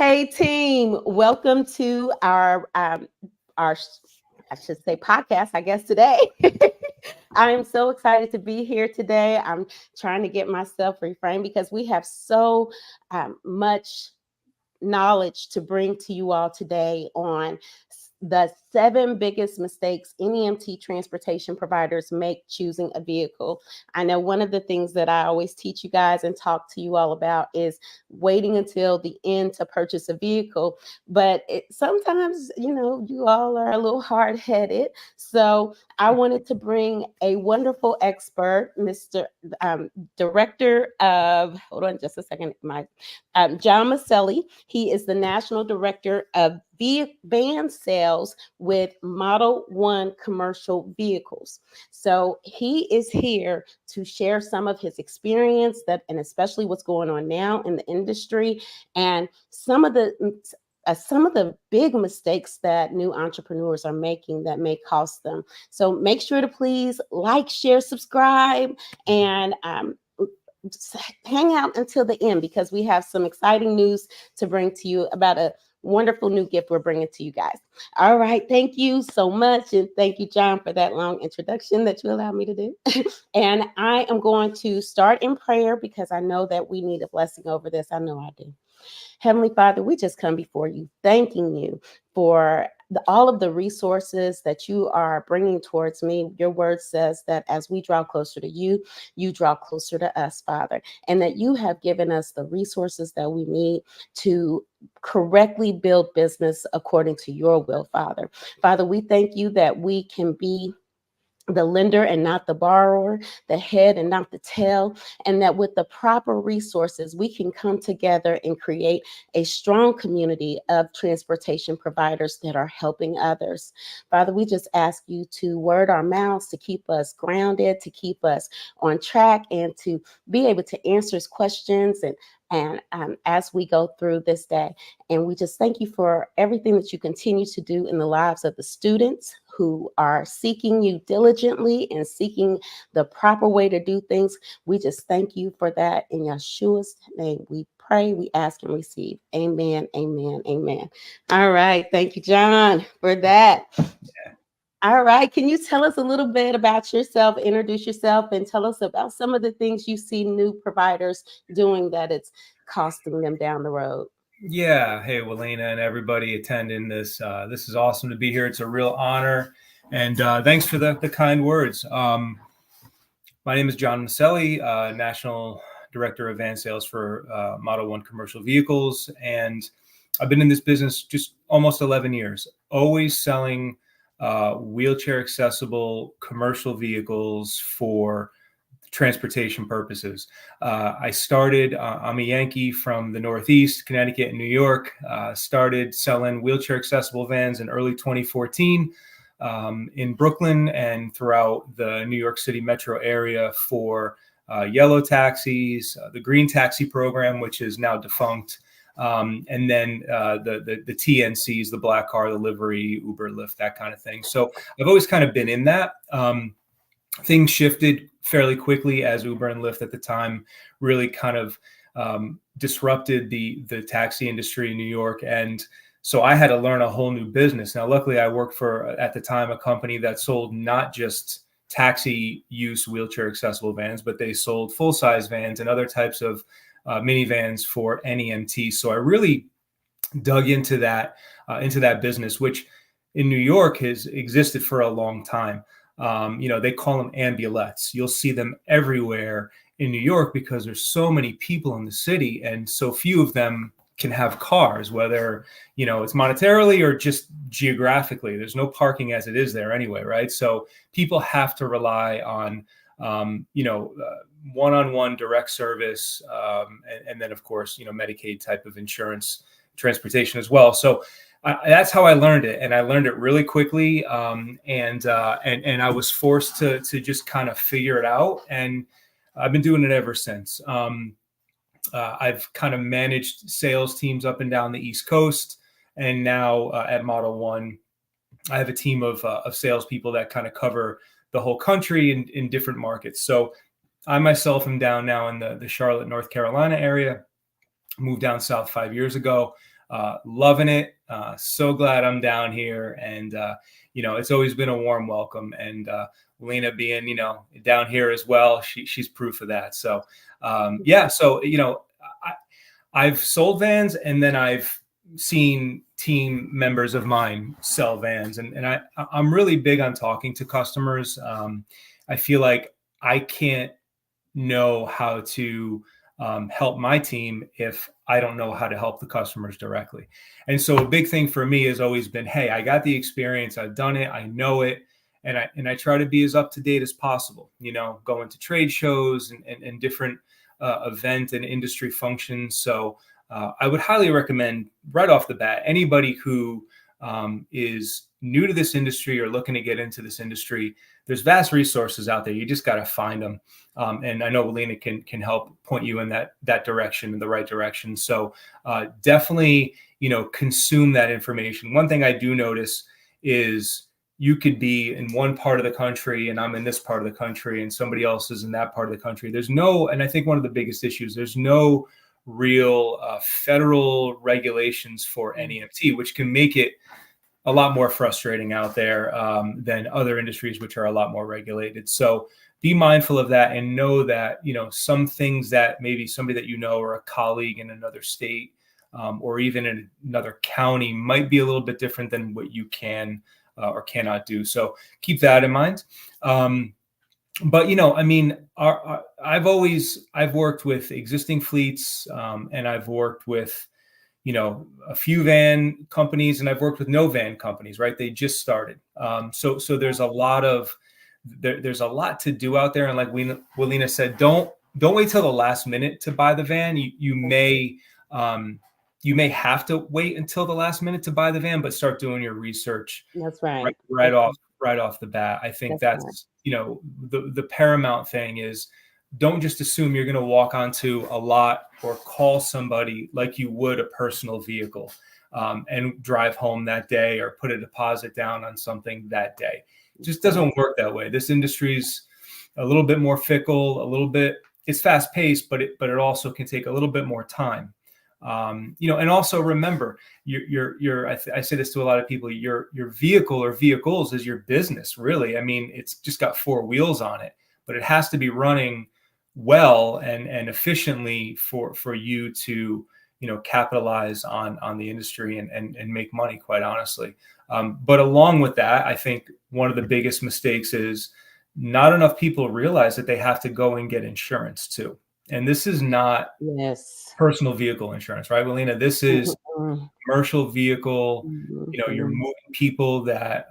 Hey team, welcome to our I should say podcast, I guess today. I am so excited to be here today. I'm trying to get myself reframed because we have so much knowledge to bring to you all today on the 7 biggest mistakes NEMT transportation providers make choosing a vehicle. I know one of the things that I always teach you guys and talk to you all about is waiting until the end to purchase a vehicle. But sometimes, you all are a little hard-headed. So I wanted to bring a wonderful expert, Mr. Director of, hold on just a second, John Maselli. He is the National Director of van sales with Model 1 commercial vehicles. So he is here to share some of his experience and especially what's going on now in the industry and some of the big mistakes that new entrepreneurs are making that may cost them. So make sure to please like, share, subscribe, and hang out until the end because we have some exciting news to bring to you about a wonderful new gift we're bringing to you guys. All right. Thank you so much. And thank you, John, for that long introduction that you allowed me to do. And I am going to start in prayer because I know that we need a blessing over this. I know I do. Heavenly Father, we just come before you, thanking you for all of the resources that you are bringing towards me. Your word says that as we draw closer to you, you draw closer to us, Father, and that you have given us the resources that we need to correctly build business according to your will, Father. Father, we thank you that we can be the lender and not the borrower, the head and not the tail, and that with the proper resources, we can come together and create a strong community of transportation providers that are helping others. Father, we just ask you to word our mouths, to keep us grounded, to keep us on track, and to be able to answer questions and as we go through this day. And we just thank you for everything that you continue to do in the lives of the students who are seeking you diligently and seeking the proper way to do things. We just thank you for that. In Yeshua's name, we pray, we ask, and receive. Amen, amen, amen. All right. Thank you, John, for that. Yeah. All right. Can you tell us a little bit about yourself, introduce yourself, and tell us about some of the things you see new providers doing that it's costing them down the road? Yeah. Hey, 𝗙𝐿ENA and everybody attending this. This is awesome to be here. It's a real honor. And thanks for the kind words. My name is John Maselli, National Director of Van Sales for Model 1 commercial vehicles. And I've been in this business just almost 11 years, always selling wheelchair accessible commercial vehicles for transportation purposes. I started, I'm a Yankee from the Northeast, Connecticut and New York, started selling wheelchair accessible vans in early 2014 in Brooklyn and throughout the New York City metro area for yellow taxis, the green taxi program, which is now defunct, and then the TNCs, the black car, the livery, Uber, Lyft, that kind of thing. So I've always kind of been in that. Things shifted fairly quickly as Uber and Lyft at the time really kind of disrupted the taxi industry in New York. And so I had to learn a whole new business. Now, luckily, I worked for, at the time, a company that sold not just taxi use wheelchair accessible vans, but they sold full-size vans and other types of minivans for NEMT. So I really dug into that business, which in New York has existed for a long time. They call them ambulettes. You'll see them everywhere in New York because there's so many people in the city and so few of them can have cars, whether, it's monetarily or just geographically. There's no parking as it is there anyway, right? So people have to rely on, one-on-one direct service, and then, of course, Medicaid type of insurance transportation as well. So that's how I learned it, and I learned it really quickly. And I was forced to just kind of figure it out, and I've been doing it ever since. I've kind of managed sales teams up and down the East Coast, and now at Model 1, I have a team of salespeople that kind of cover the whole country in different markets. So I myself am down now in the Charlotte, North Carolina area. Moved down south 5 years ago. loving it. So glad I'm down here. And, it's always been a warm welcome. And 𝗙𝐿ena being, down here as well, she's proof of that. So, I've sold vans, and then I've seen team members of mine sell vans. And I'm really big on talking to customers. I feel like I can't know how to help my team if I don't know how to help the customers directly. And so a big thing for me has always been, hey, I got the experience, I've done it, I know it. And I try to be as up to date as possible, going to trade shows and different event and industry functions. So I would highly recommend right off the bat, anybody who is new to this industry or looking to get into this industry, there's vast resources out there. You just got to find them. And I know 𝗙𝐿ena can help point you in that direction, in the right direction. So definitely, consume that information. One thing I do notice is you could be in one part of the country and I'm in this part of the country and somebody else is in that part of the country. And I think one of the biggest issues, there's no real federal regulations for NEMT, which can make it a lot more frustrating out there than other industries, which are a lot more regulated. So be mindful of that and know that, some things that maybe somebody that or a colleague in another state or even in another county might be a little bit different than what you can or cannot do. So keep that in mind. But, I've worked with existing fleets and I've worked with, a few van companies, and I've worked with no van companies, right? They just started. So there's a lot to do out there. And like 𝗙𝐿𝐿ena said, don't wait till the last minute to buy the van. You may have to wait until the last minute to buy the van, but start doing your research. That's right. Right off the bat. I think that's the paramount thing is, don't just assume you're going to walk onto a lot or call somebody like you would a personal vehicle and drive home that day or put a deposit down on something that day. It just doesn't work that way. This industry's a little bit more fickle, it's fast paced, but it also can take a little bit more time. And also remember, I say this to a lot of people, your vehicle or vehicles is your business, really. I mean, it's just got four wheels on it, but it has to be running well and efficiently for you to, capitalize on the industry and make money, quite honestly. But along with that, I think one of the biggest mistakes is not enough people realize that they have to go and get insurance too. And this is not personal vehicle insurance, right, 𝗙𝐿𝐿ena? This is commercial vehicle. You're moving people that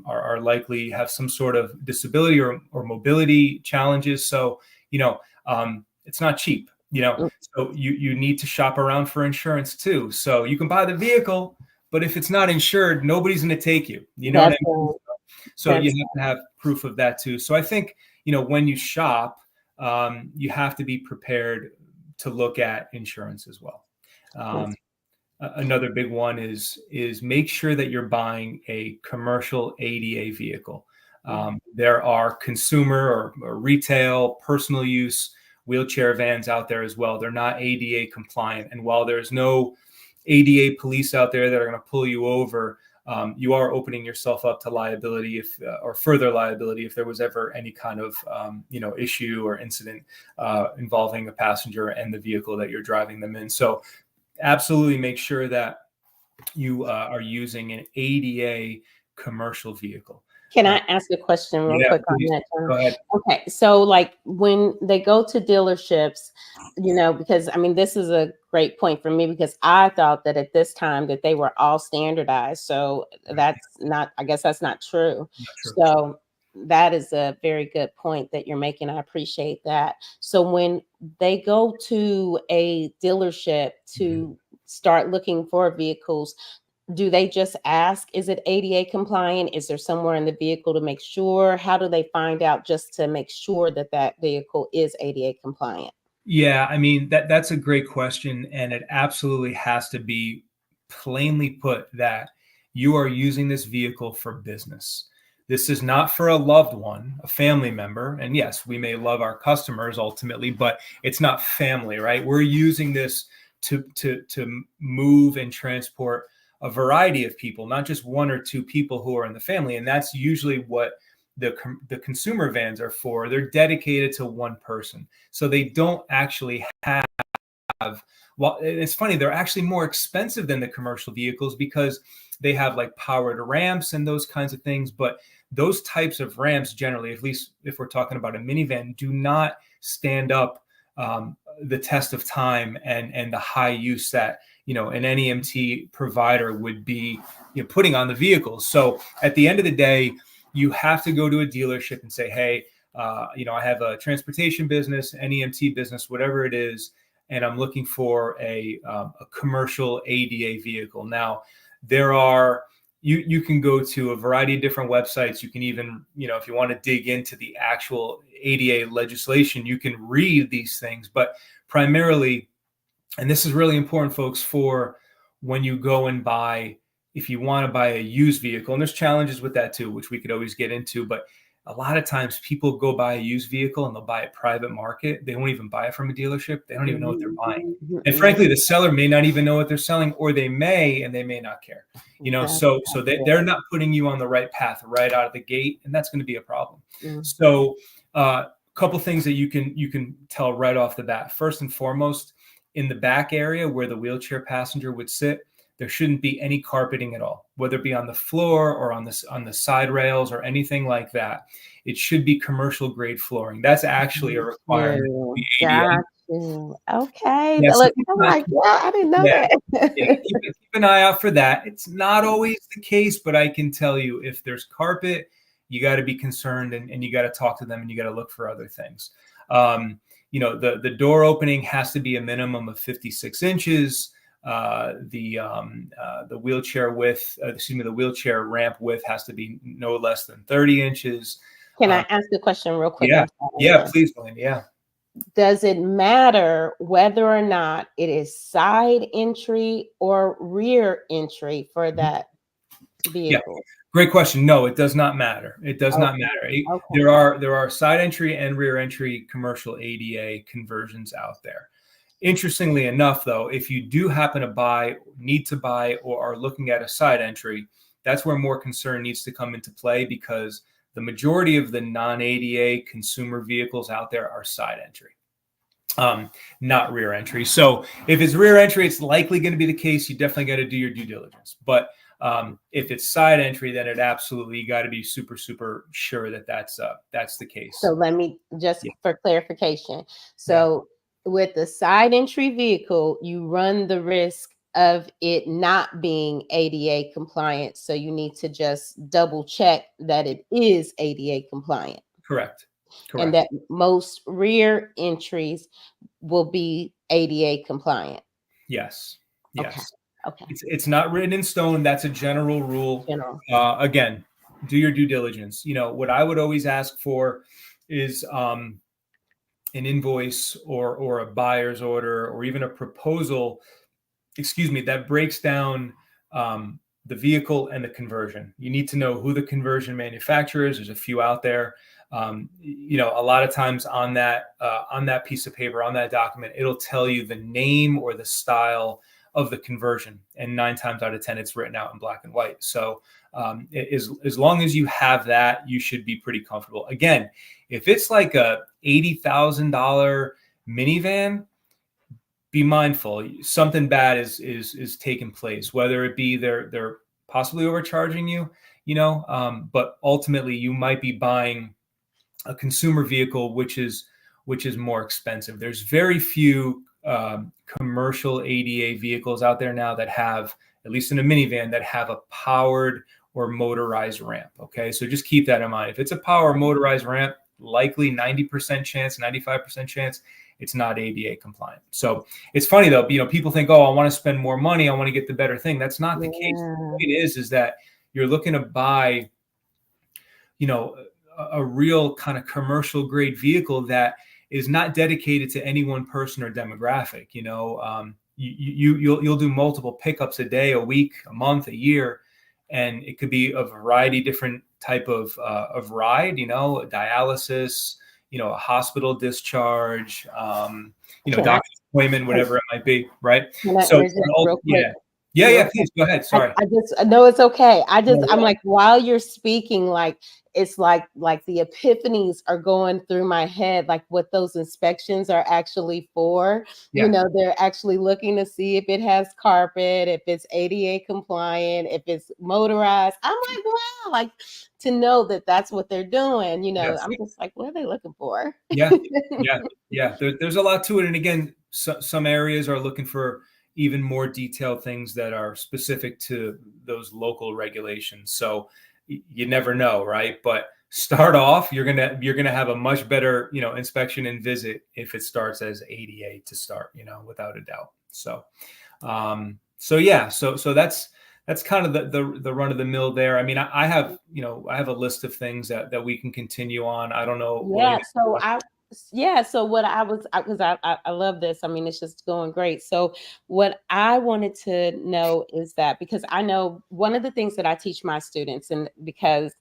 are likely have some sort of disability or mobility challenges. So, it's not cheap, so you need to shop around for insurance too. So you can buy the vehicle, but if it's not insured, nobody's going to take you. You know what I mean? So you have to have proof of that too. So I think, when you shop, you have to be prepared to look at insurance as well. Another big one is make sure that you're buying a commercial ADA vehicle. There are consumer or retail, personal use wheelchair vans out there as well. They're not ADA compliant. And while there's no ADA police out there that are going to pull you over, you are opening yourself up to liability or further liability if there was ever any kind of issue or incident involving a passenger and the vehicle that you're driving them in. So absolutely make sure that you are using an ADA commercial vehicle. Can I ask a question real quick on that? Go ahead. Okay, so like when they go to dealerships, because this is a great point for me, because I thought that at this time that they were all standardized. So that's not, I guess that's not true. So that is a very good point that you're making. I appreciate that. So when they go to a dealership to start looking for vehicles, do they just ask, is it ADA compliant? Is there somewhere in the vehicle to make sure? How do they find out just to make sure that that vehicle is ADA compliant? Yeah, that's a great question. And it absolutely has to be plainly put that you are using this vehicle for business. This is not for a loved one, a family member. And yes, we may love our customers ultimately, but it's not family, right? We're using this to move and transport a variety of people, not just one or two people who are in the family. And that's usually what the consumer vans are for. They're dedicated to one person. So they don't actually have, well, it's funny, they're actually more expensive than the commercial vehicles because they have like powered ramps and those kinds of things. But those types of ramps generally, at least if we're talking about a minivan, do not stand up the test of time and the high use that, an NEMT provider would be putting on the vehicles. So at the end of the day, you have to go to a dealership and say, hey, I have a transportation business, NEMT business, whatever it is, and I'm looking for a commercial ADA vehicle. Now, there are, you can go to a variety of different websites. You can even, if you want to dig into the actual ADA legislation, you can read these things. But primarily, and this is really important, folks, for when you go and buy, if you want to buy a used vehicle, and there's challenges with that too, which we could always get into, but a lot of times people go buy a used vehicle and they'll buy it private market. They won't even buy it from a dealership. They don't even know what they're buying. And frankly, the seller may not even know what they're selling, or they may, and they may not care, so they're not putting you on the right path right out of the gate. And that's going to be a problem. So a couple things that you can tell right off the bat. First and foremost, in the back area where the wheelchair passenger would sit, there shouldn't be any carpeting at all, whether it be on the floor or on the side rails or anything like that. It should be commercial grade flooring. That's actually a requirement. Got you. Okay. Yeah, Look, I'm like, well, I didn't know that. Keep an eye out for that. It's not always the case, but I can tell you, if there's carpet, you got to be concerned, and you got to talk to them, and you got to look for other things. The door opening has to be a minimum of 56 inches. The wheelchair width, the wheelchair ramp width has to be no less than 30 inches. Can I ask a question real quick? Yeah, please, Melinda. Yeah. Does it matter whether or not it is side entry or rear entry for that vehicle? Yeah. Great question. No, it does not matter. It does not matter. Okay. There are side entry and rear entry commercial ADA conversions out there. Interestingly enough, though, if you do happen to need to buy, or are looking at a side entry, that's where more concern needs to come into play, because the majority of the non-ADA consumer vehicles out there are side entry, not rear entry. So if it's rear entry, it's likely going to be the case. You definitely got to do your due diligence. But if it's side entry, then it absolutely got to be super, super sure that that's the case. So let me just for clarification. So with the side entry vehicle, you run the risk of it not being ADA compliant. So you need to just double check that it is ADA compliant. Correct. And that most rear entries will be ADA compliant. Yes. Okay. It's not written in stone. That's a general rule. Again, do your due diligence. What I would always ask for is an invoice or a buyer's order, or even a proposal, that breaks down the vehicle and the conversion. You need to know who the conversion manufacturer is. There's a few out there. A lot of times on that piece of paper, on that document, it'll tell you the name or the style of the conversion, and 9 times out of 10, it's written out in black and white. So as long as you have that, you should be pretty comfortable. Again, if it's like a $80,000 minivan, be mindful, something bad is taking place, whether it be they're possibly overcharging you, but ultimately you might be buying a consumer vehicle, which is more expensive. There's very few commercial ADA vehicles out there now that have, at least in a minivan, that have a powered or motorized ramp. Okay, so just keep that in mind. If it's a power motorized ramp, likely 90% chance, 95% chance, it's not ADA compliant. So it's funny though, people think, oh, I want to spend more money, I want to get the better thing. That's not the case. The way it is that you're looking to buy, a real kind of commercial grade vehicle that is not dedicated to any one person or demographic. You'll do multiple pickups a day, a week, a month, a year, and it could be a variety of different type of ride, dialysis, a hospital discharge, doctor's appointment, whatever it might be, right? Can I So, interject real quick? yeah, please go ahead. Sorry. I just no, it's okay. I'm No, like, while you're speaking, like it's like the epiphanies are going through my head, like what those inspections are actually for. Yeah. They're actually looking to see if it has carpet, if it's ADA compliant, if it's motorized. I'm like, wow, like to know that that's what they're doing. Yes. I'm just like, what are they looking for? Yeah. There's a lot to it, and again, some areas are looking for even more detailed things that are specific to those local regulations. So you never know, right? But start off, you're gonna have a much better, inspection and visit if it starts as ADA to start, without a doubt. So, so that's kind of the run of the mill there. I mean, I have a list of things that we can continue on. I don't know. So what I was, because I love this. I mean, it's just going great. So what I wanted to know is that, because I know one of the things that I teach my students, and because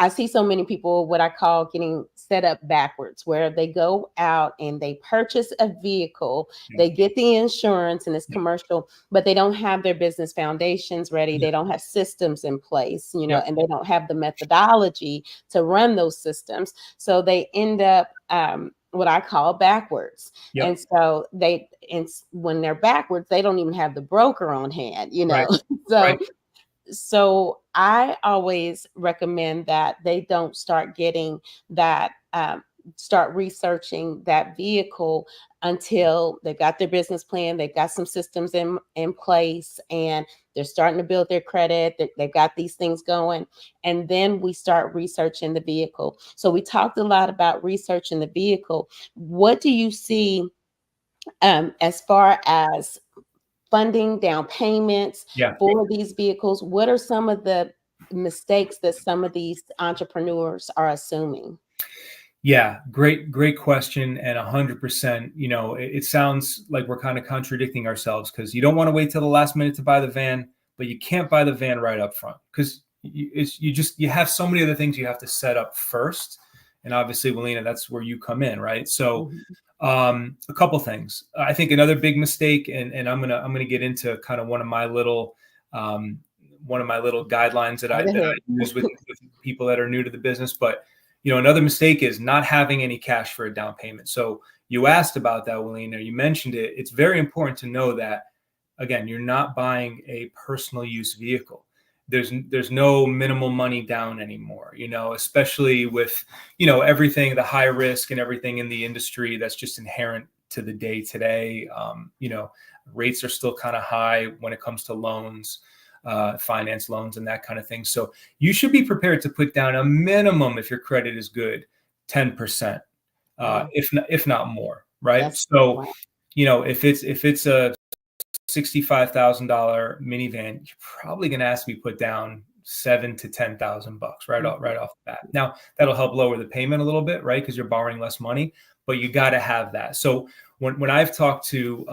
I see so many people, what I call getting set up backwards, where they go out and they purchase a vehicle, they get the insurance and it's commercial, but they don't have their business foundations ready. They don't have systems in place, and they don't have the methodology to run those systems. So they end up what I call backwards. And so when they're backwards, they don't even have the broker on hand, So I always recommend that they don't start getting that, start researching that vehicle until they've got their business plan, they've got some systems in place, and they're starting to build their credit, they've got these things going, and then we start researching the vehicle. So we talked a lot about researching the vehicle. What do you see as far as funding, down payments for these vehicles? What are some of the mistakes that some of these entrepreneurs are assuming? Yeah, great question. And 100%, it sounds like we're kind of contradicting ourselves, because you don't want to wait till the last minute to buy the van, but you can't buy the van right up front, because you have so many other things you have to set up first. And obviously, 𝗙𝐿ena, that's where you come in, right? So a couple things. I think another big mistake, and I'm gonna get into kind of one of my little guidelines that I use with people that are new to the business. But another mistake is not having any cash for a down payment. So you asked about that, 𝗙𝐿ena. You mentioned it. It's very important to know that, again, you're not buying a personal use vehicle. There's no minimal money down anymore, especially with, everything, the high risk and everything in the industry that's just inherent to the day today. Rates are still kind of high when it comes to loans, finance loans and that kind of thing. So you should be prepared to put down a minimum, if your credit is good, 10%, if not more, right? If it's a $65,000 minivan, you're probably going to ask me to put down $7,000 to $10,000 right off the bat. Now that'll help lower the payment a little bit, right? Because you're borrowing less money, but you got to have that. So when I've talked to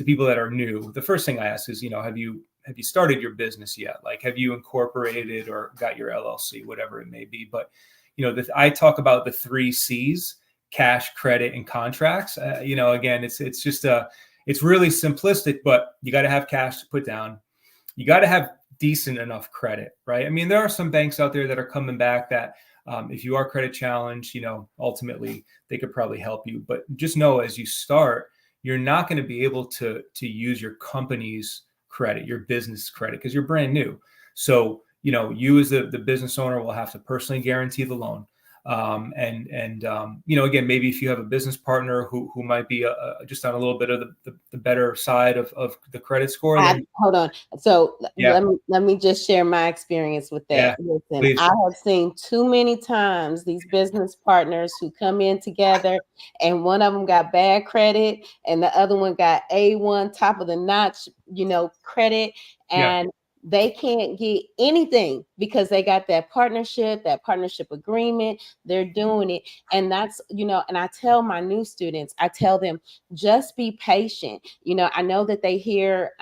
people that are new, the first thing I ask is, have you started your business yet? Like, have you incorporated or got your LLC, whatever it may be? But I talk about the 3 C's: cash, credit, and contracts. Again, it's just it's really simplistic, but you got to have cash to put down. You got to have decent enough credit, right? I mean, there are some banks out there that are coming back that if you are credit challenged, ultimately they could probably help you. But just know, as you start, you're not going to be able to use your company's credit, your business credit, because you're brand new. So, you as the business owner will have to personally guarantee the loan. Again, maybe if you have a business partner who might be just on a little bit of the better side of the credit score. Hold on. So let me just share my experience with that. Listen, I have seen too many times these business partners who come in together, and one of them got bad credit and the other one got A1 top of the notch, credit, and they can't get anything because they got that partnership agreement. They're doing it. And that's, and I tell my new students, I tell them, just be patient. I know that they hear,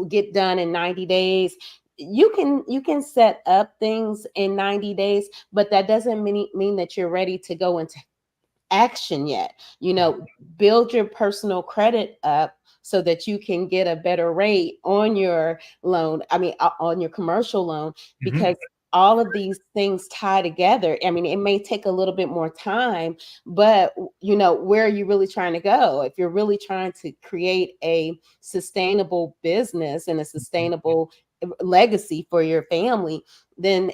get done in 90 days. You can set up things in 90 days, but that doesn't mean that you're ready to go into action yet. Build your personal credit up so that you can get a better rate on your loan. On your commercial loan, because all of these things tie together. It may take a little bit more time, but where are you really trying to go? If you're really trying to create a sustainable business and a sustainable legacy for your family, then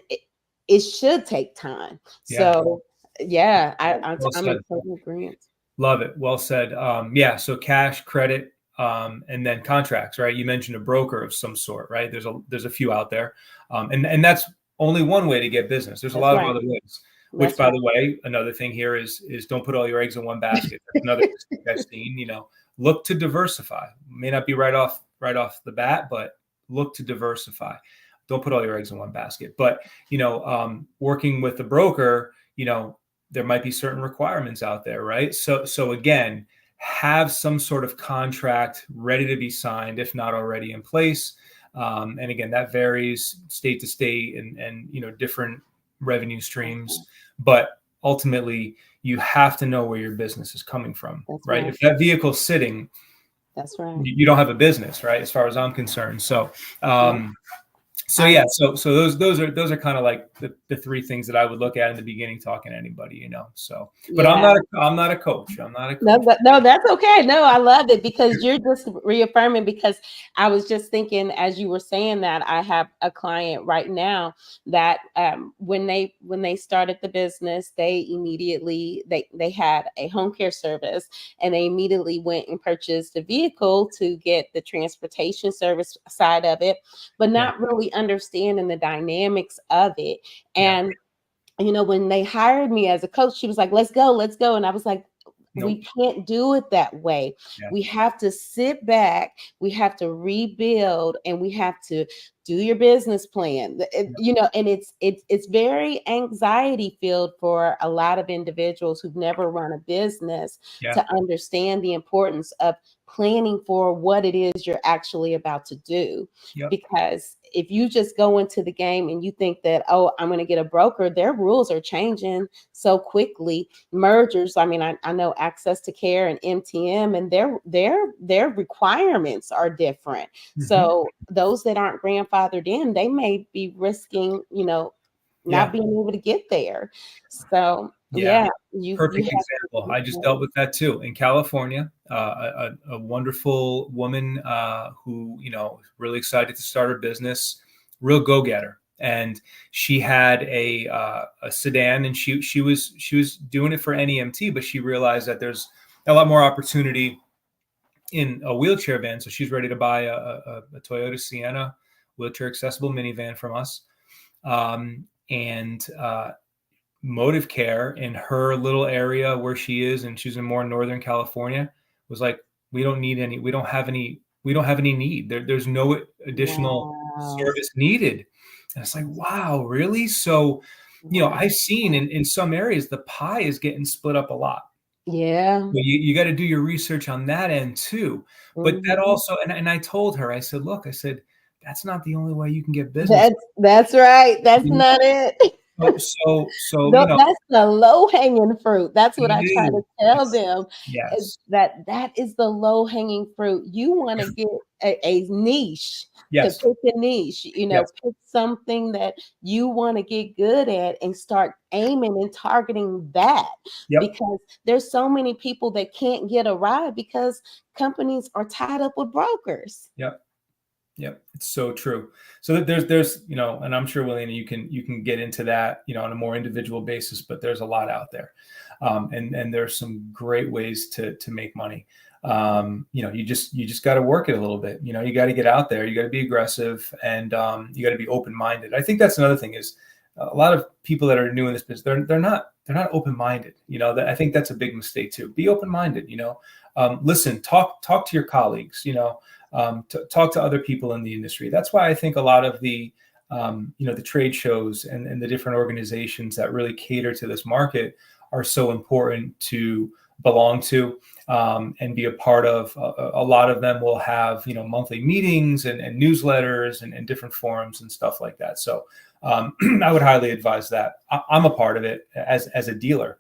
it should take time. So yeah, I'm in total agreement. Love it. Well said. So cash, credit, and then contracts, right? You mentioned a broker of some sort, right? There's a few out there, and that's only one way to get business. There's a lot of other ways. Which, by the way, another thing here is don't put all your eggs in one basket. That's another mistake I've seen. Look to diversify. May not be right off the bat, but look to diversify. Don't put all your eggs in one basket. But working with a broker, there might be certain requirements out there, right? So again, have some sort of contract ready to be signed, if not already in place. And again, that varies state to state and different revenue streams. But ultimately, you have to know where your business is coming from, right? If that vehicle's sitting, that's right, you don't have a business, right? As far as I'm concerned. So So those are kind of like the three things that I would look at in the beginning, talking to anybody, So, but I'm not a coach. I'm not a coach. No, that's okay. No, I love it because you're just reaffirming. Because I was just thinking as you were saying that, I have a client right now that when they started the business, they immediately they had a home care service, and they immediately went and purchased a vehicle to get the transportation service side of it, but not really understanding the dynamics of it. And when they hired me as a coach, she was like, let's go. And I was like, we can't do it that way. We have to sit back, we have to rebuild, and we have to do your business plan. And it's very anxiety filled for a lot of individuals who've never run a business to understand the importance of planning for what it is you're actually about to do. Because if you just go into the game and you think that, oh, I'm going to get a broker, their rules are changing so quickly. Mergers, I know Access to Care and MTM, and their requirements are different. So those that aren't grandfathered in, they may be risking, not being able to get there. So perfect example. I just dealt with that too in California. A wonderful woman who really excited to start her business, real go-getter, and she had a sedan, and she was doing it for NEMT, but she realized that there's a lot more opportunity in a wheelchair van, so she's ready to buy a Toyota Sienna wheelchair accessible minivan from us, and Motive Care in her little area where she is, and she's in more Northern California, was like, we don't have any need. There's no additional service needed. And it's like, wow, really? So, I've seen in some areas, the pie is getting split up a lot. So you got to do your research on that end too. But that also, and I told her, I said, look, that's not the only way you can get business. That's right. That's not it. So that's the low-hanging fruit. That's what I try to tell them. Yes. That is the low-hanging fruit. You want to get a niche. Yes. To pick a niche, pick something that you want to get good at and start aiming and targeting that. Because there's so many people that can't get a ride because companies are tied up with brokers. Yep, it's so true. So there's and I'm sure, Willena, you can get into that on a more individual basis, but there's a lot out there, and there's some great ways to make money. You just got to work it a little bit. You got to get out there. You got to be aggressive, and you got to be open-minded. I think that's another thing is a lot of people that are new in this business, they're not open-minded. I think that's a big mistake too. Be open-minded. Listen, talk to your colleagues. To talk to other people in the industry. That's why I think a lot of the the trade shows and the different organizations that really cater to this market are so important to belong to and be a part of. A lot of them will have monthly meetings and newsletters and different forums and stuff like that. So I would highly advise that. I'm a part of it as a dealer.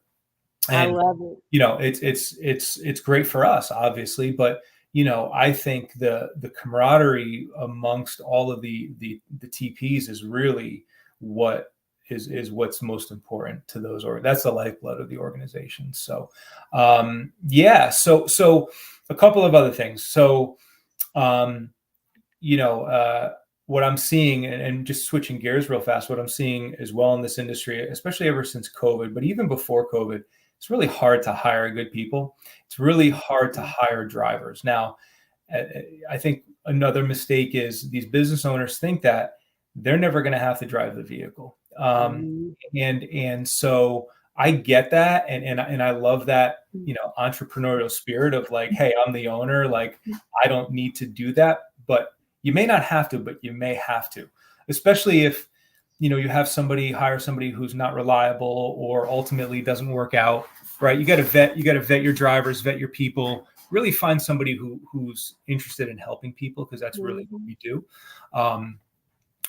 I And love it. it's great for us, obviously, but I think the camaraderie amongst all of the TPs is really what is what's most important to those, or that's the lifeblood of the organization. So yeah, so a couple of other things. So what I'm seeing, and just switching gears real fast, what I'm seeing as well in this industry, especially ever since COVID, but even before COVID, it's really hard to hire good people. It's really hard to hire drivers. Now, I think another mistake is these business owners think that they're never going to have to drive the vehicle. And so I get that. And I love that, entrepreneurial spirit of like, hey, I'm the owner. Like, I don't need to do that, but you may not have to, but you may have to, especially if, you have hire somebody who's not reliable or ultimately doesn't work out, right? You got to vet your drivers, vet your people, really find somebody who's interested in helping people, because that's really what we do.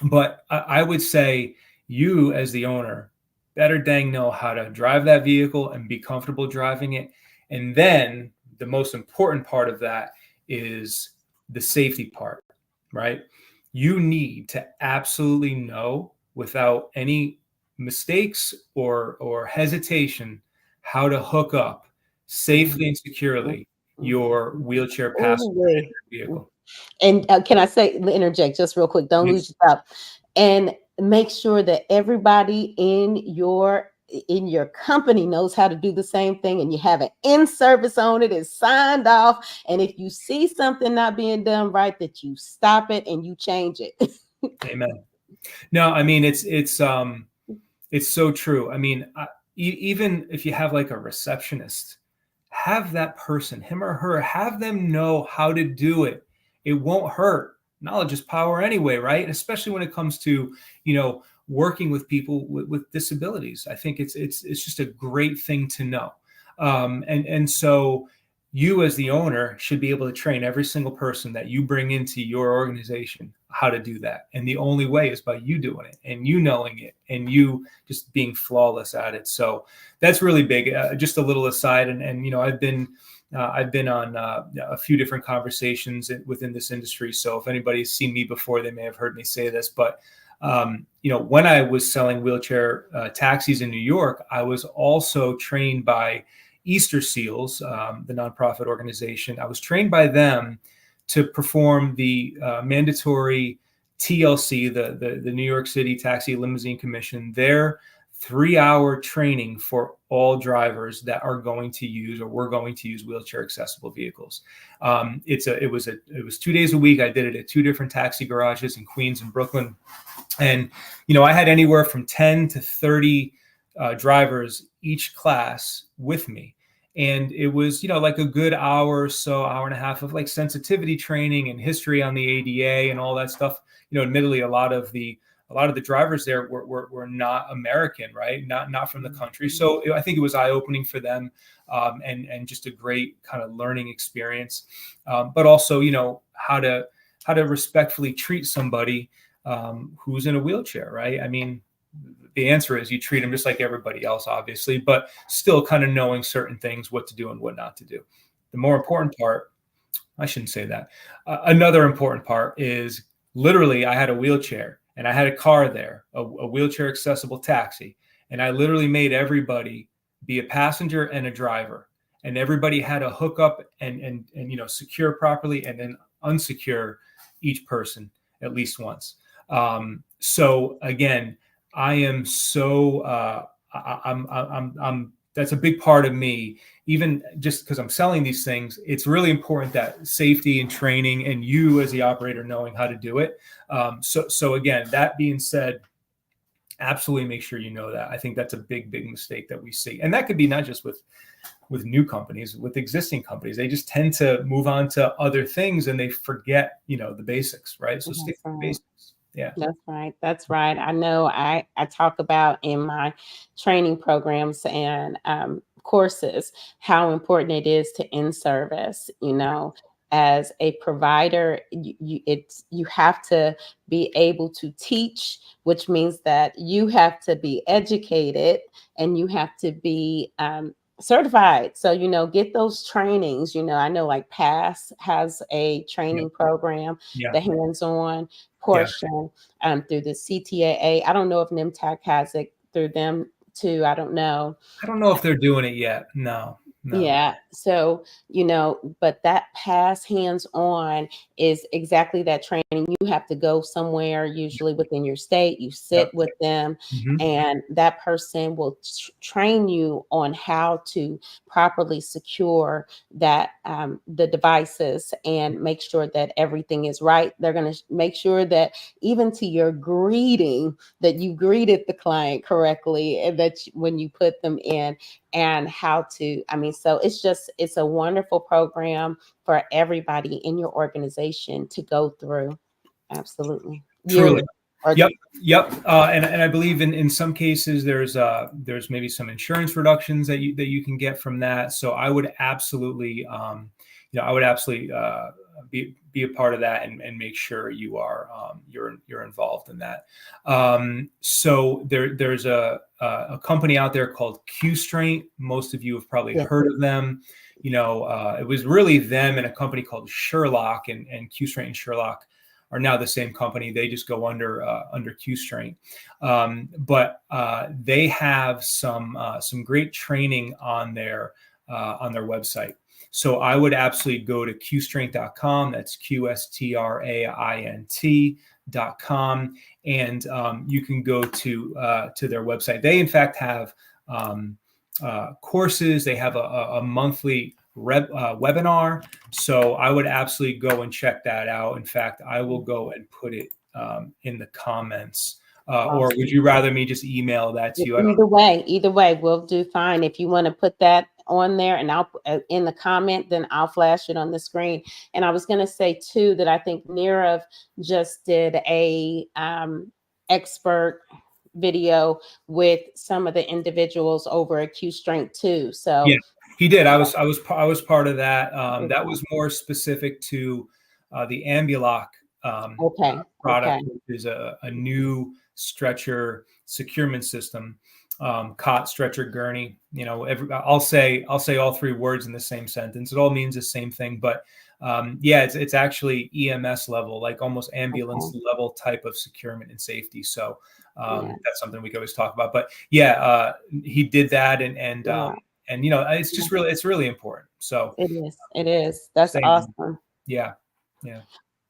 But I would say you as the owner better dang know how to drive that vehicle and be comfortable driving it. And then the most important part of that is the safety part, right? You need to absolutely know, without any mistakes or hesitation, how to hook up safely and securely your wheelchair passenger vehicle. And can I interject just real quick? Don't lose yourself. And make sure that everybody in your company knows how to do the same thing, and you have an in-service on it, it's signed off. And if you see something not being done right, that you stop it and you change it. Amen. No, I mean, it's so true. I mean, even if you have like a receptionist, have that person, him or her, have them know how to do it. It won't hurt. Knowledge is power anyway, right? Especially when it comes to, working with people with disabilities. I think it's just a great thing to know. And so you as the owner should be able to train every single person that you bring into your organization how to do that. And the only way is by you doing it and you knowing it and you just being flawless at it. So that's really big. Just a little aside. And I've been on a few different conversations within this industry. So if anybody's seen me before, they may have heard me say this, but when I was selling wheelchair taxis in New York, I was also trained by Easter Seals, the nonprofit organization. I was trained by them to perform the mandatory TLC, the New York City Taxi Limousine Commission, their 3-hour training for all drivers that are going to use or were going to use wheelchair accessible vehicles. It was 2 days a week. I did it at 2 different taxi garages in Queens and Brooklyn. And, I had anywhere from 10 to 30 drivers each class with me. And it was, like a good hour or so, hour and a half of like sensitivity training and history on the ADA and all that stuff. Admittedly, a lot of the drivers there were not American, right? Not from the country. So I think it was eye-opening for them, and just a great kind of learning experience. But also, how to respectfully treat somebody who's in a wheelchair, right? I mean, the answer is you treat them just like everybody else, obviously, but still kind of knowing certain things, what to do and what not to do. The more important part, I shouldn't say that. Another important part is literally I had a wheelchair and I had a car there, a wheelchair accessible taxi. And I literally made everybody be a passenger and a driver. And everybody had to hook up and secure properly and then unsecure each person at least once. So again, I am so I'm that's a big part of me, even just because I'm selling these things. It's really important that safety and training and you as the operator knowing how to do it. So again, that being said, absolutely make sure you know that. I think that's a big mistake that we see. And that could be not just with new companies, with existing companies. They just tend to move on to other things and they forget, the basics, right? So stick to the basics. Yeah, That's right. I know I talk about in my training programs and courses how important it is to in-service. As a provider, you have to be able to teach, which means that you have to be educated and you have to be certified. So, get those trainings. I know like PASS has a Yeah. training program, Yeah. the hands-on Yeah. portion through the CTAA. I don't know if NEMT has it through them too. I don't know. I don't know if they're doing it yet. No. Yeah. So, but that PASS hands-on is exactly that training. You have to go somewhere, usually within your state, you sit Yep. with them, Mhm. and that person will train you on how to properly secure that the devices and make sure that everything is right. They're going to make sure that even to your greeting, that you greeted the client correctly, and that when you put them in, and how to, so it's a wonderful program for everybody in your organization to go through. Absolutely. Truly. Yearly. Or, Yep. And I believe in some cases there's maybe some insurance reductions that you can get from that. So I would absolutely be a part of that and make sure you are you're involved in that. So there's a company out there called 𝗙𝗁. Most of you have probably heard of them. It was really them and a company called 𝗪𝘂, and 𝗙𝗁 and 𝗪𝘂 are now the same company. They just go under 𝗙𝗁. But they have some great training on their website. So I would absolutely go to 𝗙strength.com. That's 𝗙strength.com, and you can go to their website. They in fact have courses. They have a monthly webinar. So I would absolutely go and check that out. In fact, I will go and put it in the comments. Or would you rather me just email that to you? Either way, we'll do fine. If you want to put that on there and I'll in the comment, then I'll flash it on the screen. And I was going to say too, that I think NERV just did a expert video with some of the individuals over at 𝗙strength too. So yeah, he did. I was part of that. That was more specific to the Ambulloc product, which is a new stretcher securement system. Cot, stretcher, gurney. I'll say all three words in the same sentence. It all means the same thing, but it's actually EMS level, like almost ambulance level type of securement and safety. So that's something we can always talk about. But he did that, and it's just it's really important. So it is. That's awesome. Yeah.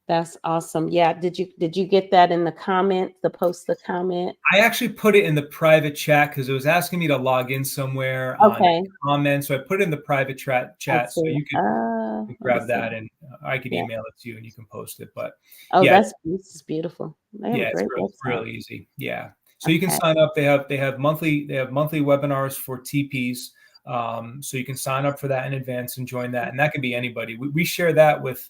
That's awesome. Yeah. Did you get that in the comment, post the comment? I actually put it in the private chat because it was asking me to log in somewhere on comments. So I put it in the private chat so you can grab that, and I can email it to you and you can post it. But this is beautiful. It's really easy. Yeah. So you can sign up. They have monthly webinars for TPs. So you can sign up for that in advance and join that. And that can be anybody. We share that with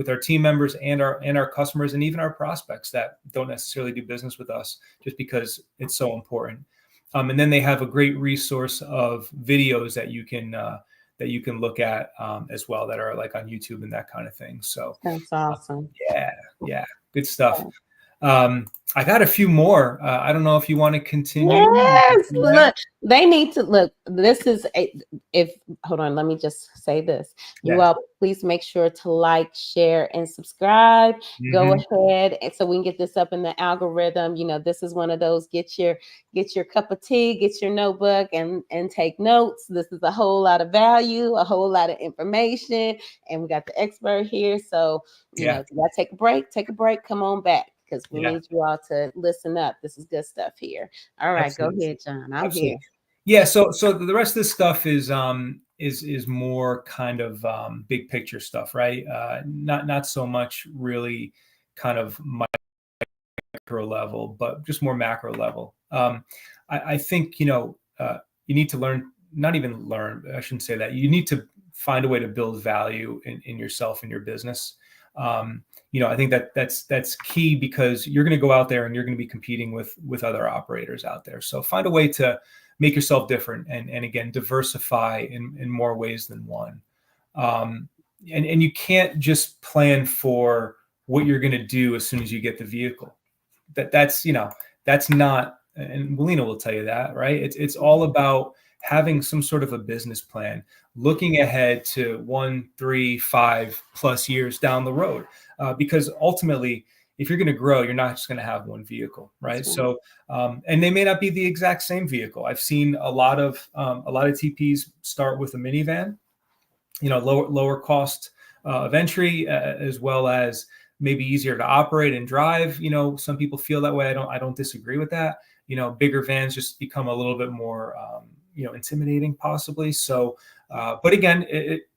our team members and our customers, and even our prospects that don't necessarily do business with us, just because it's so important. And then they have a great resource of videos that you can look at as well, that are like on YouTube and that kind of thing. So that's awesome. Yeah, good stuff. I got a few more. I don't know if you want to continue. Yes, look, they need to look. This is hold on, let me just say this. You all please make sure to like, share, and subscribe. Go ahead, and so we can get this up in the algorithm. This is one of those get your cup of tea, get your notebook, and take notes. This is a whole lot of value, a whole lot of information, and we got the expert here. So you gotta take a break, come on back, because we need you all to listen up. This is good stuff here. All right, Absolutely. Go ahead, John. I'm here. Yeah. So the rest of this stuff is more kind of big picture stuff, right? Not so much really kind of micro level, but just more macro level. I think you need to learn. Not even learn. I shouldn't say that. You need to find a way to build value in yourself and your business. I think that's key, because you're going to go out there and you're going to be competing with other operators out there. So find a way to make yourself different and again, diversify in more ways than one. And you can't just plan for what you're going to do as soon as you get the vehicle. That's not, and 𝗙𝐿ena will tell you that, right? It's all about having some sort of a business plan, looking ahead to 1, 3, 5+ years down the road, because ultimately, if you're going to grow, you're not just going to have one vehicle, right? So, and they may not be the exact same vehicle. I've seen a lot of TPs start with a minivan, lower cost of entry, as well as maybe easier to operate and drive. Some people feel that way. I don't disagree with that. Bigger vans just become a little bit more, intimidating possibly. So, but again,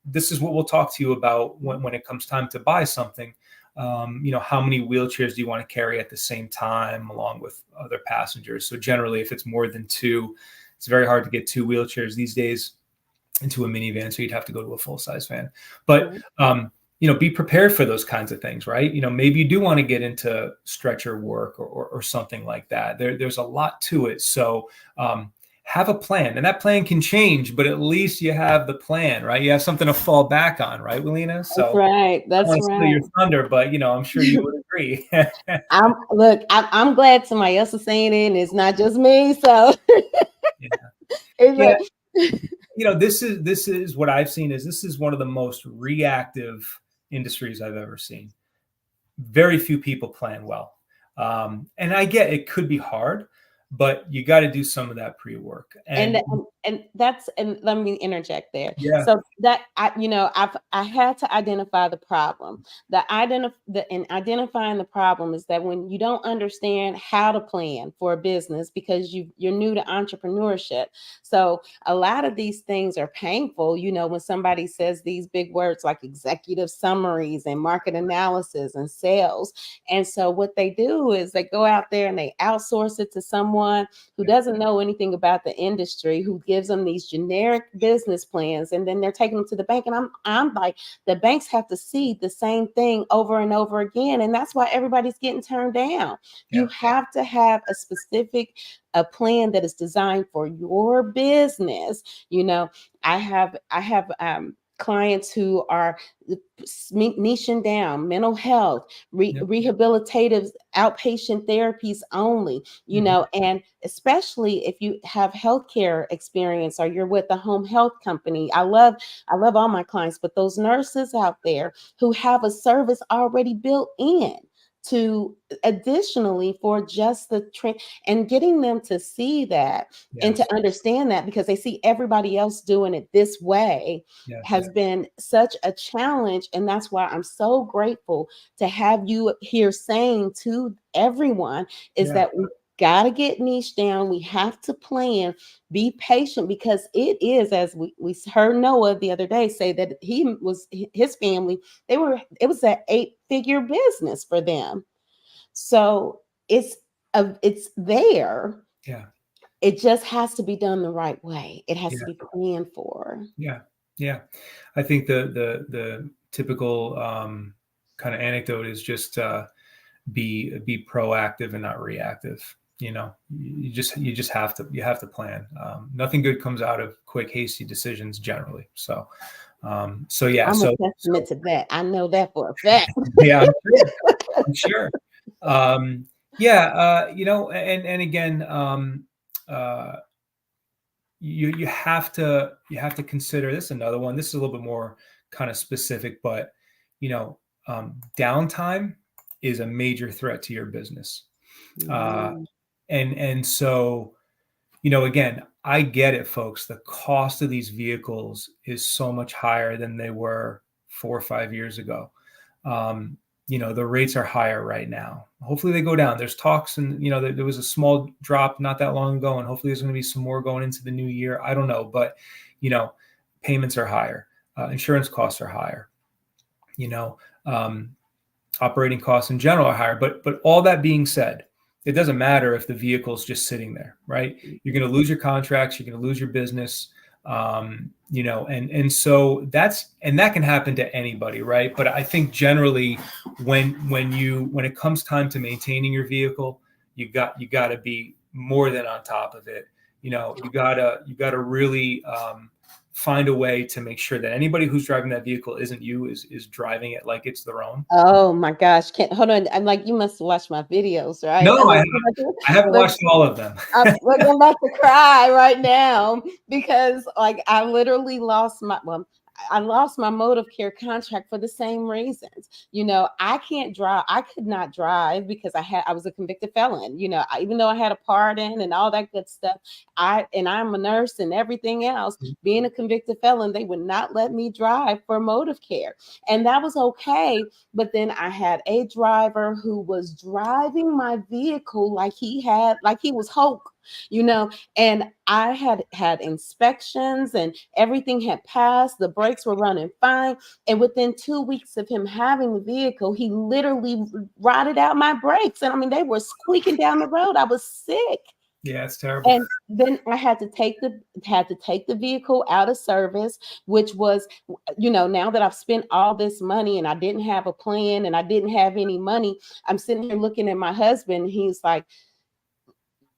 this is what we'll talk to you about when it comes time to buy something. How many wheelchairs do you want to carry at the same time along with other passengers? So generally, if it's more than 2, it's very hard to get 2 wheelchairs these days into a minivan. So you'd have to go to a full-size van. But, be prepared for those kinds of things, right? Maybe you do want to get into stretcher work or something like that. There's a lot to it. So have a plan, and that plan can change, but at least you have the plan, right? You have something to fall back on, right, 𝐿𝐿ena? So that's right. That's I don't want to steal your thunder, but I'm sure you would agree. I'm glad somebody else is saying it, and it's not just me. So this is what I've seen. This is one of the most reactive industries I've ever seen. Very few people plan well, and I get it could be hard, but you got to do some of that pre-work. And let me interject there. Yeah. So that I had to identify the problem. In identifying the problem is that when you don't understand how to plan for a business because you're new to entrepreneurship. So a lot of these things are painful. When somebody says these big words like executive summaries and market analysis and sales. And so what they do is they go out there and they outsource it to someone who doesn't know anything about the industry, who gives them these generic business plans, and then they're taking them to the bank. And I'm like, the banks have to see the same thing over and over again. And that's why everybody's getting turned down. Yeah. You have to have a plan that is designed for your business. I have clients who are niching down mental health, rehabilitative outpatient therapies only, and especially if you have healthcare experience or you're with a home health company. I love all my clients, but those nurses out there who have a service already built in to additionally for just the train, and getting them to see that and to understand that, because they see everybody else doing it this way has been such a challenge. And that's why I'm so grateful to have you here saying to everyone is that we got to get niche down. We have to plan, be patient, because it is, as we heard Noah the other day say, that his family, it was an 8-figure business for them. So it's there. Yeah. It just has to be done the right way. It has to be planned for. Yeah. Yeah. I think the typical kind of anecdote is just be proactive and not reactive. You just have to plan. Nothing good comes out of quick, hasty decisions generally. So yeah. I'm a testament to that. I know that for a fact. Yeah, I'm sure. And again, you have to consider this. Another one. This is a little bit more kind of specific, but downtime is a major threat to your business. And so, again, I get it, folks. The cost of these vehicles is so much higher than they were 4 or 5 years ago. The rates are higher right now. Hopefully they go down. There's talks, and there was a small drop not that long ago, and hopefully there's going to be some more going into the new year. I don't know, but payments are higher. Insurance costs are higher. Operating costs in general are higher. But all that being said, it doesn't matter if the vehicle's just sitting there, right? You're going to lose your contracts. You're going to lose your business. And so that can happen to anybody, right? But I think generally when it comes time to maintaining your vehicle, you got to be more than on top of it. You gotta really find a way to make sure that anybody who's driving that vehicle isn't you, is driving it like it's their own. Oh my gosh. Can't hold on. I'm like, you must watch my videos, right? No, I haven't Look, watched all of them. I'm about to cry right now because like I literally lost my, well, I lost my motive care contract for the same reasons. You know, I can't drive. I could not drive because I was a convicted felon. You know, even though I had a pardon and all that good stuff, I'm a nurse and everything else. Being a convicted felon, they would not let me drive for motive care, and that was okay. But then I had a driver who was driving my vehicle like he was Hulk, you know, and I had inspections and everything had passed. The brakes were running fine. And within 2 weeks of him having the vehicle, he literally rotted out my brakes. And I mean, they were squeaking down the road. I was sick. Yeah, it's terrible. And then I had to take the vehicle out of service, which was, you know, now that I've spent all this money and I didn't have a plan and I didn't have any money, I'm sitting here looking at my husband. He's like,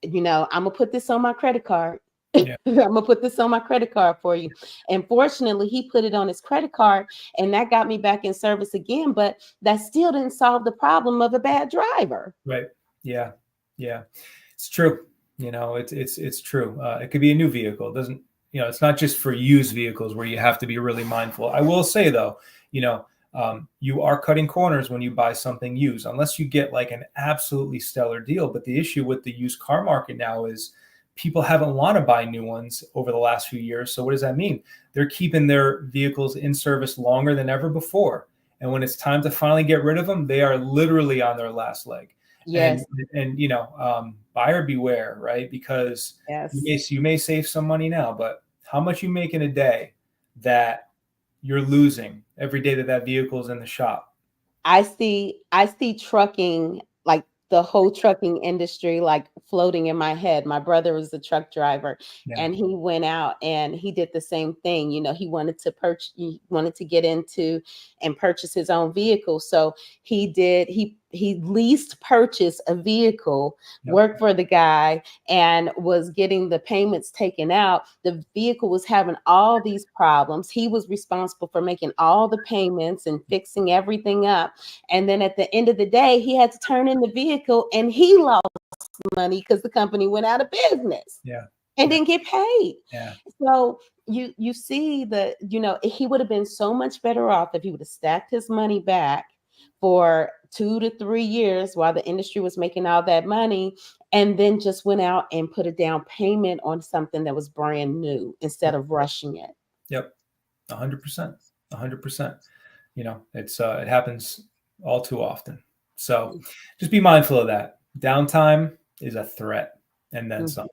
you know, I'm gonna put this on my credit card. Yeah. I'm gonna put this on my credit card for you. And fortunately, he put it on his credit card, and that got me back in service again. But that still didn't solve the problem of a bad driver. Right. Yeah. Yeah. It's true. You know, it's true. It could be a new vehicle. It doesn't, you know, it's not just for used vehicles where you have to be really mindful. I will say though, you know, you are cutting corners when you buy something used, unless you get like an absolutely stellar deal. But the issue with the used car market now is people haven't want to buy new ones over the last few years. So what does that mean? They're keeping their vehicles in service longer than ever before. And when it's time to finally get rid of them, they are literally on their last leg. Yes. And you know, buyer beware, right? Because yes, you may save some money now, but how much you make in a day that you're losing every day that vehicle is in the shop. I see trucking, like the whole trucking industry, like floating in my head. My brother was a truck driver, and he went out and he did the same thing. You know, he wanted to get into and purchase his own vehicle. So he leased purchased a vehicle, worked for the guy, and was getting the payments taken out. The vehicle was having all these problems. He was responsible for making all the payments and fixing everything up. And then at the end of the day, he had to turn in the vehicle and he lost money because the company went out of business. And didn't get paid. So you see that, you know, he would have been so much better off if he would have stacked his money back for 2 to 3 years while the industry was making all that money, and then just went out and put a down payment on something that was brand new instead of rushing it. 100%. You know, it happens all too often. So just be mindful of that. Downtime is a threat, and then some.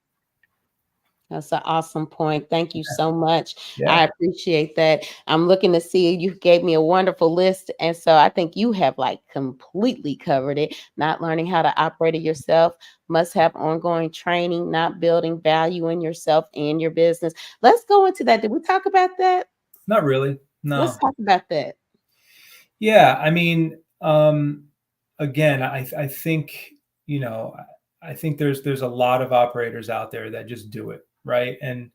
That's an awesome point. Thank you so much. I appreciate that. I'm looking to see, you gave me a wonderful list. And so I think you have like completely covered it. Not learning how to operate it yourself, must have ongoing training, not building value in yourself and your business. Let's go into that. Did we talk about that? Not really. No. Let's talk about that. Yeah. I mean, again, I think, you know, I think there's a lot of operators out there that just do it. Right. And,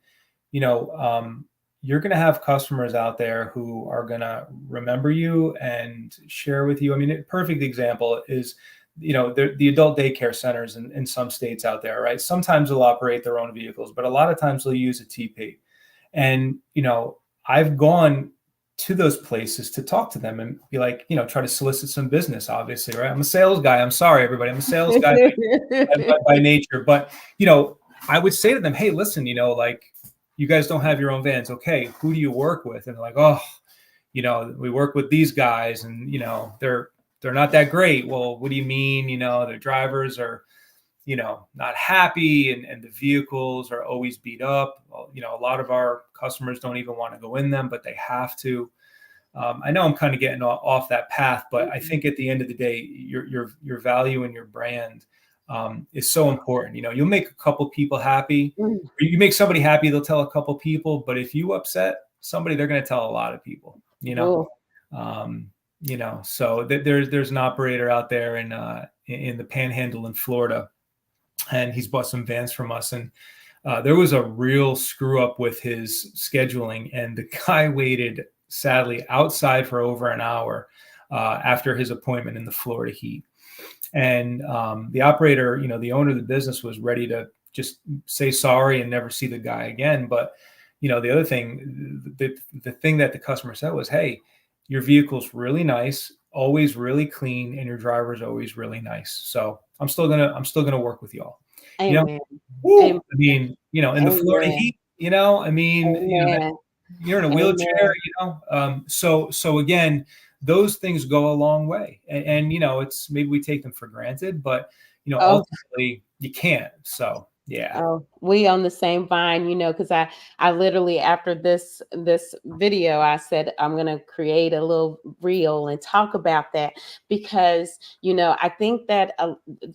you know, you're going to have customers out there who are going to remember you and share with you. I mean, a perfect example is, you know, the adult daycare centers in some states out there. Right. Sometimes they'll operate their own vehicles, but a lot of times they'll use a TP. And, you know, I've gone to those places to talk to them and be like, you know, try to solicit some business, obviously. Right. I'm a sales guy. I'm sorry, everybody. I'm a sales guy by nature. But, you know, I would say to them, hey, listen, you know, like, you guys don't have your own vans. Okay, who do you work with? And they're like, oh, you know, we work with these guys and, you know, they're not that great. Well, what do you mean? You know, their drivers are, you know, not happy and the vehicles are always beat up. Well, you know, a lot of our customers don't even want to go in them, but they have to. I know I'm kind of getting off that path, but I think at the end of the day, your value and your brand is so important. You know, you'll make a couple people happy. You make somebody happy, they'll tell a couple people. But if you upset somebody, they're going to tell a lot of people. You know, you know. So there's an operator out there in the Panhandle in Florida, and he's bought some vans from us. And there was a real screw up with his scheduling, and the guy waited, sadly, outside for over an hour after his appointment in the Florida heat. And the operator, you know, the owner of the business was ready to just say sorry and never see the guy again. But, you know, the other thing, the thing that the customer said was, hey, your vehicle's really nice, always really clean, and your driver's always really nice. So I'm still gonna work with y'all. You know, Amen. woo, Amen. I mean, you know, in the Florida Amen. heat, you know, I mean, you know, Amen. you're in a wheelchair, Amen. you know. So again, those things go a long way, and you know, it's maybe we take them for granted, but you know, Oh, ultimately you can't. So yeah. oh, we on the same vine, you know, because I literally after this video, I said I'm gonna create a little reel and talk about that because you know I think that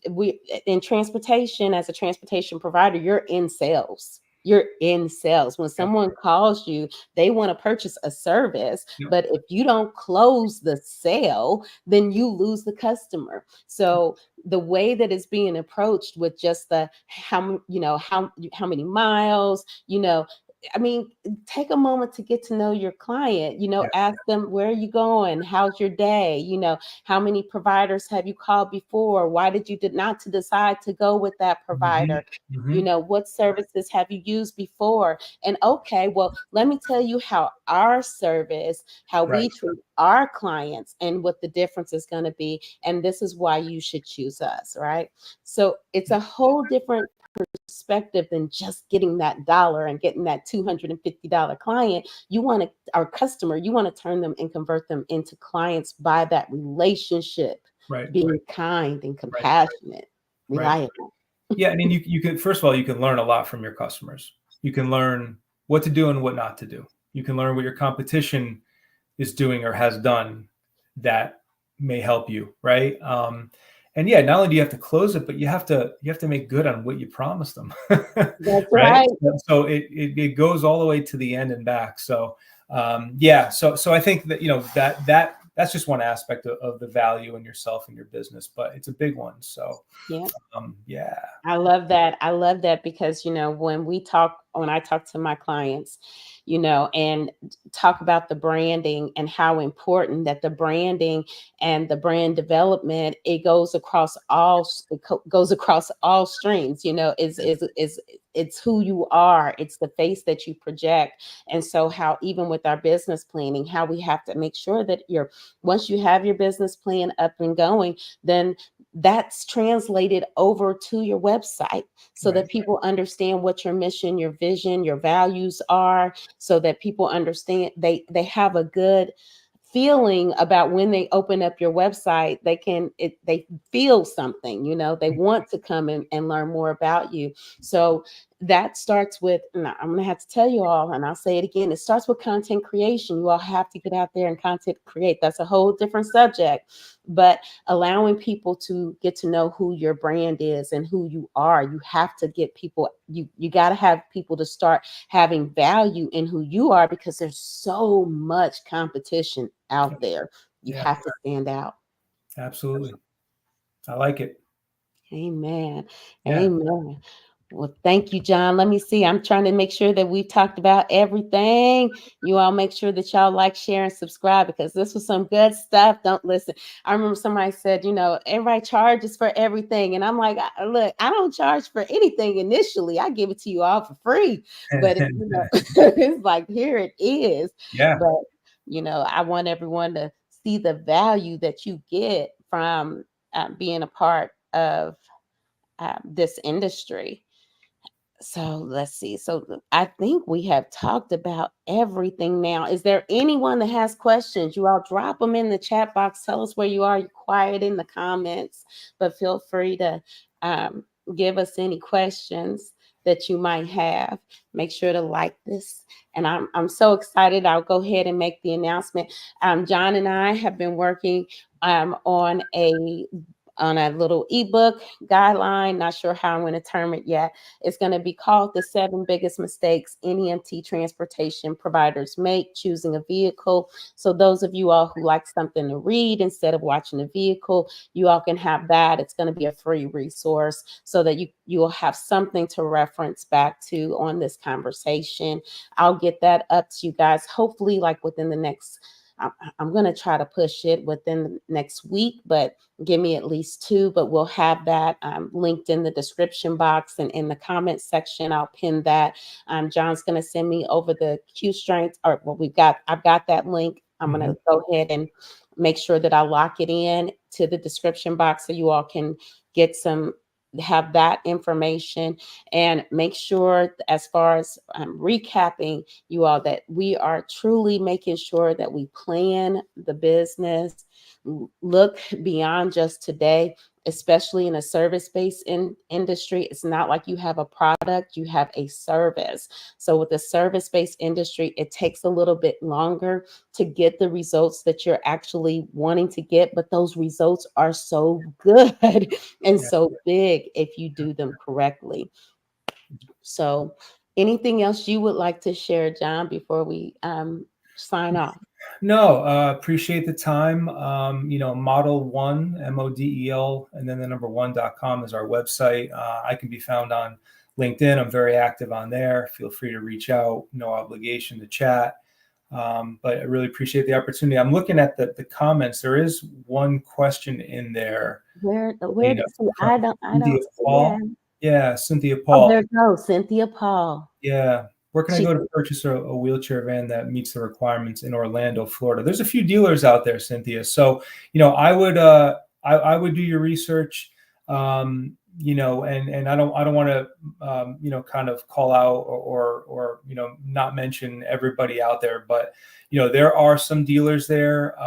we in transportation as a transportation provider, you're in sales. You're in sales. When Yep. someone calls you, they want to purchase a service, Yep. but if you don't close the sale, then you lose the customer. So the way that it's being approached with just the how many miles, you know, I mean, take a moment to get to know your client, you know, Yeah. ask them, where are you going? How's your day? You know, how many providers have you called before? Why did you not to decide to go with that provider? You know, what services have you used before? And okay, well, let me tell you how our service, how Right. we treat our clients and what the difference is going to be. And this is why you should choose us, right? So it's a whole different perspective than just getting that dollar and getting that $250 client. You want to, our customer, you want to turn them and convert them into clients by that relationship, Right. being kind and compassionate, reliable. Yeah, I mean, you could, first of all, you can learn a lot from your customers. You can learn what to do and what not to do. You can learn what your competition is doing or has done that may help you, right? And yeah, not only do you have to close it, but you have to make good on what you promised them. That's right. right. So it goes all the way to the end and back. So yeah, so I think that, you know, that's just one aspect of the value in yourself and your business, but it's a big one. So Yeah. yeah. I love that. I love that because, you know, when I talk to my clients, you know, and talk about the branding and how important that the branding and the brand development, it goes across all streams, you know, it's who you are. It's the face that you project. And so how, even with our business planning, how we have to make sure that once you have your business plan up and going, then that's translated over to your website so that people understand what your mission, your vision, your values are, so that people understand they have a good feeling about when they open up your website, they feel something, you know, they want to come in and learn more about you. So that starts with, and I'm going to have to tell you all, and I'll say it again, it starts with content creation. You all have to get out there and content create. That's a whole different subject, but allowing people to get to know who your brand is and who you are. You have to get people, you got to have people to start having value in who you are, because there's so much competition out there. You have to stand out. Absolutely. I like it. Amen. Yeah. Amen. Well, thank you, John. Let me see. I'm trying to make sure that we've talked about everything. You all make sure that y'all like, share, and subscribe, because this was some good stuff. Don't listen. I remember somebody said, you know, everybody charges for everything. And I'm like, look, I don't charge for anything initially. I give it to you all for free. But, you know, it's like, here it is. Yeah. But, you know, I want everyone to see the value that you get from being a part of this industry. So let's see. So I think we have talked about everything now. Is there anyone that has questions? You all drop them in the chat box. Tell us where you are. You're quiet in the comments, but feel free to give us any questions that you might have. Make sure to like this. And I'm so excited. I'll go ahead and make the announcement. John and I have been working on on a little ebook guideline. Not sure how I'm going to term it yet. It's going to be called The 7 Biggest Mistakes NEMT Transportation Providers Make Choosing a Vehicle. So those of you all who like something to read instead of watching a vehicle, you all can have that. It's going to be a free resource so that you will have something to reference back to on this conversation. I'll get that up to you guys, hopefully like within the next, I'm going to try to push it within the next week, but give me at least 2. But we'll have that linked in the description box and in the comment section. I'll pin that. John's going to send me over the Q strength, or well, I've got that link. I'm going to go ahead and make sure that I lock it in to the description box so you all can have that information, and make sure, as far as recapping you all, that we are truly making sure that we plan the business, look beyond just today, especially in a service-based industry. It's not like you have a product, you have a service. So with the service-based industry, it takes a little bit longer to get the results that you're actually wanting to get, but those results are so good and so big if you do them correctly. So anything else you would like to share, John, before we sign off? No, appreciate the time. Model One, MODEL, and then the number one.com is our website. I can be found on LinkedIn. I'm very active on there. Feel free to reach out. No obligation to chat. But I really appreciate the opportunity. I'm looking at the comments. There is one question in there. Where I don't Yeah, Cynthia Oh, Paul. there it goes, Cynthia Paul. Yeah. Where can I go to purchase a wheelchair van that meets the requirements in Orlando, Florida? There's a few dealers out there, Cynthia. So, I would do your research, and I don't want to, kind of call out or not mention everybody out there, but, there are some dealers there,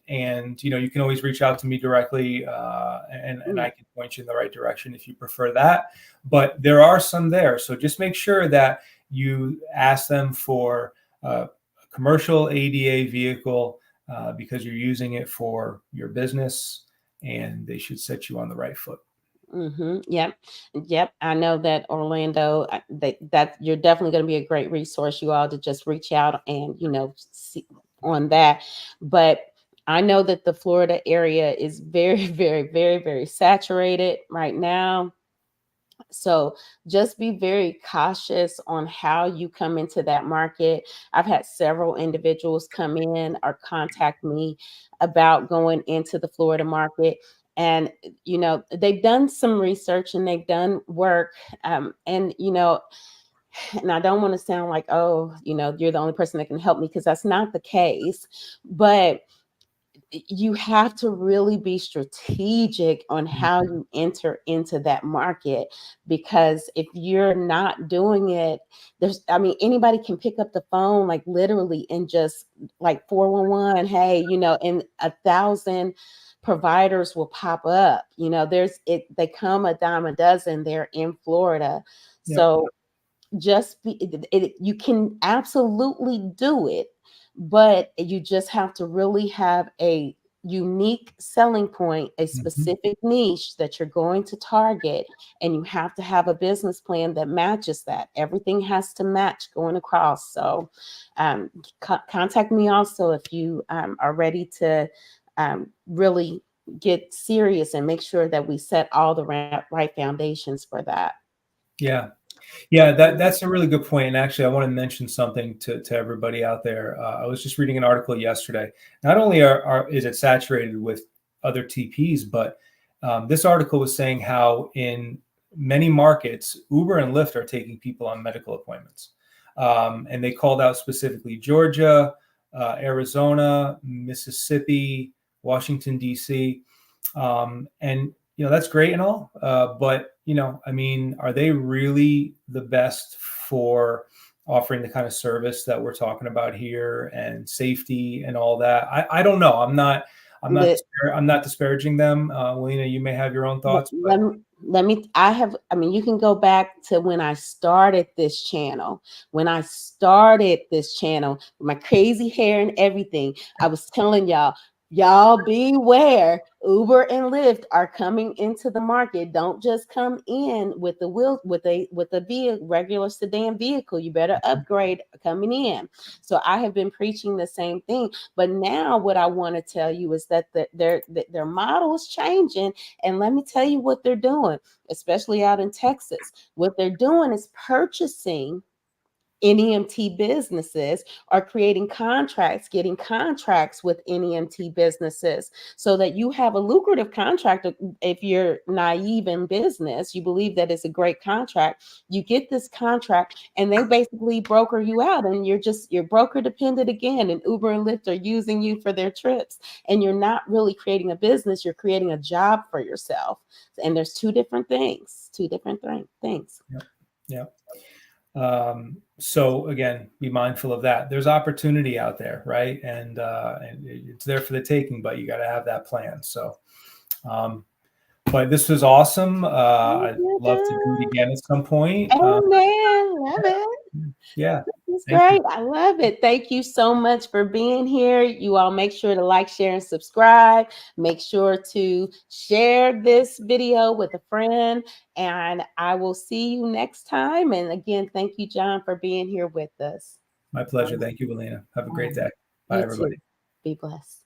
and, you can always reach out to me directly, and I can point you in the right direction if you prefer that. But there are some there. So just make sure that you ask them for a commercial ADA vehicle because you're using it for your business, and they should set you on the right foot. Yep. I know that Orlando, that you're definitely going to be a great resource, you all, to just reach out and, see on that. But I know that the Florida area is very, very, very, very saturated right now. So just be very cautious on how you come into that market. I've had several individuals come in or contact me about going into the Florida market. And, they've done some research and they've done work. And I don't want to sound like, oh, you're the only person that can help me, because that's not the case. But you have to really be strategic on how you enter into that market, because if you're not doing it, anybody can pick up the phone, like literally, and just like 411, hey, and 1,000 providers will pop up. They come a dime a dozen. They're in Florida. Yep. So you can absolutely do it, but you just have to really have a unique selling point, a specific niche that you're going to target, and you have to have a business plan that matches that. Everything has to match going across. So contact me also if you are ready to really get serious and make sure that we set all the right foundations for that. Yeah, that's a really good point. And actually, I want to mention something to everybody out there. I was just reading an article yesterday. Not only is it saturated with other TPs, but this article was saying how in many markets, Uber and Lyft are taking people on medical appointments. And they called out specifically Georgia, Arizona, Mississippi, Washington, D.C. And that's great and all, but are they really the best for offering the kind of service that we're talking about here, and safety and all that? I don't know. I'm not disparaging them. 𝐿ENA, you may have your own thoughts. You can go back to when I started this channel. My crazy hair and everything, I was telling y'all, Y'all beware. Uber and Lyft are coming into the market. Don't just come in with the wheel with a vehicle, regular sedan vehicle. You better upgrade coming in. So I have been preaching the same thing, but now what I want to tell you is that their model is changing, and let me tell you what they're doing, especially out in Texas. What they're doing is purchasing NEMT businesses, are creating contracts, getting contracts with NEMT businesses so that you have a lucrative contract. If you're naive in business, you believe that it's a great contract, you get this contract and they basically broker you out, and you're broker dependent again, and Uber and Lyft are using you for their trips, and you're not really creating a business, you're creating a job for yourself. And there's two different things. Yep. Yep. So again, be mindful of that. There's opportunity out there, right? And it's there for the taking, but you got to have that plan. So, but this was awesome. I'd love to do it again at some point. Oh man, love it. Yeah. It's great. I love it. Thank you so much for being here. You all make sure to like, share, and subscribe. Make sure to share this video with a friend, and I will see you next time. And again, thank you, John, for being here with us. My pleasure. Thank you, 𝗙𝐿𝐴na. Have a great day. Bye, everybody. Be blessed.